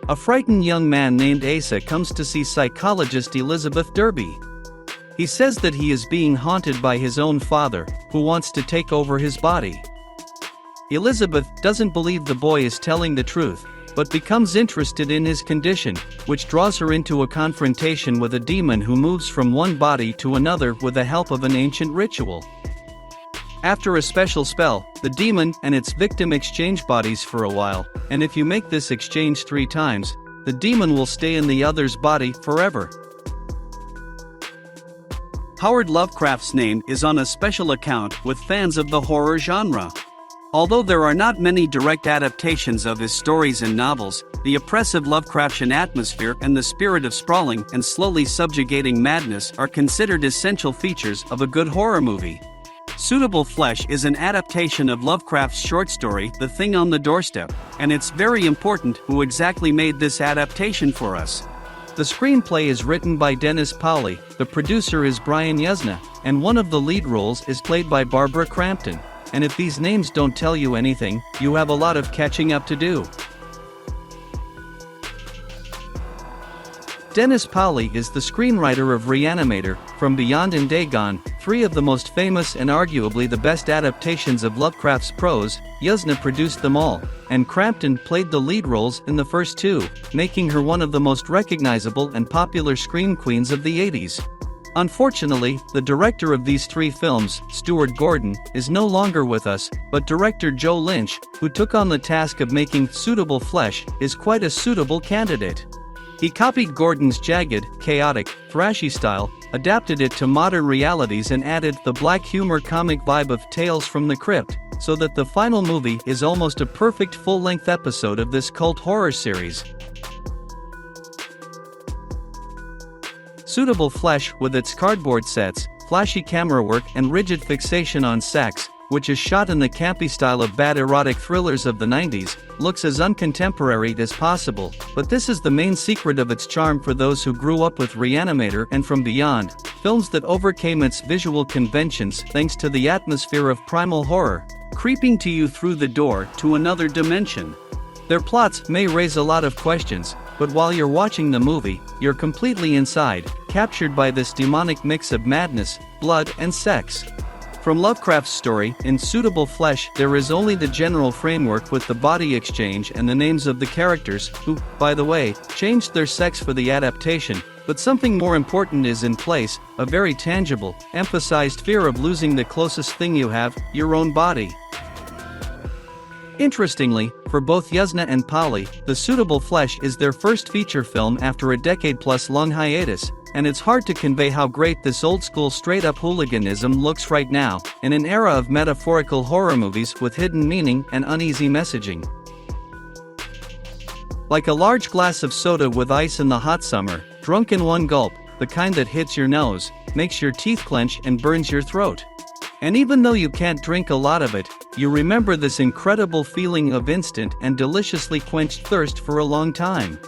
A frightened young man named Asa comes to see psychologist Elizabeth Derby. He says that he is being haunted by his own father, who wants to take over his body. Elizabeth doesn't believe the boy is telling the truth, but becomes interested in his condition, which draws her into a confrontation with a demon who moves from one body to another with the help of an ancient ritual. After a special spell, the demon and its victim exchange bodies for a while, and if you make this exchange 3 times, the demon will stay in the other's body forever. Howard Lovecraft's name is on a special account with fans of the horror genre. Although there are not many direct adaptations of his stories and novels, the oppressive Lovecraftian atmosphere and the spirit of sprawling and slowly subjugating madness are considered essential features of a good horror movie. Suitable Flesh is an adaptation of Lovecraft's short story The Thing on the Doorstep, and it's very important who exactly made this adaptation for us. The screenplay is written by Dennis Paoli, the producer is Brian Yuzna, and one of the lead roles is played by Barbara Crampton. And if these names don't tell you anything, you have a lot of catching up to do. Dennis Paoli is the screenwriter of Reanimator, From Beyond and Dagon, 3 of the most famous and arguably the best adaptations of Lovecraft's prose. Yuzna produced them all, and Crampton played the lead roles in the first 2, making her one of the most recognizable and popular screen queens of the 80s. Unfortunately, the director of these 3 films, Stuart Gordon, is no longer with us, but director Joe Lynch, who took on the task of making Suitable Flesh, is quite a suitable candidate. He copied Gordon's jagged, chaotic, thrashy style, adapted it to modern realities and added the black humor comic vibe of Tales from the Crypt, so that the final movie is almost a perfect full-length episode of this cult horror series. Suitable Flesh, with its cardboard sets, flashy camera work and rigid fixation on sex, which is shot in the campy style of bad erotic thrillers of the 90s, looks as uncontemporary as possible, but this is the main secret of its charm for those who grew up with Reanimator and From Beyond, films that overcame its visual conventions thanks to the atmosphere of primal horror, creeping to you through the door to another dimension. Their plots may raise a lot of questions, but while you're watching the movie, you're completely inside, captured by this demonic mix of madness, blood, and sex. From Lovecraft's story, in Suitable Flesh, there is only the general framework with the body exchange and the names of the characters, who, by the way, changed their sex for the adaptation, but something more important is in place, a very tangible, emphasized fear of losing the closest thing you have, your own body. Interestingly, for both Yuzna and Paoli, The Suitable Flesh is their first feature film after a decade-plus long hiatus, and it's hard to convey how great this old-school straight-up hooliganism looks right now, in an era of metaphorical horror movies with hidden meaning and uneasy messaging. Like a large glass of soda with ice in the hot summer, drunk in one gulp, the kind that hits your nose, makes your teeth clench and burns your throat. And even though you can't drink a lot of it, you remember this incredible feeling of instant and deliciously quenched thirst for a long time.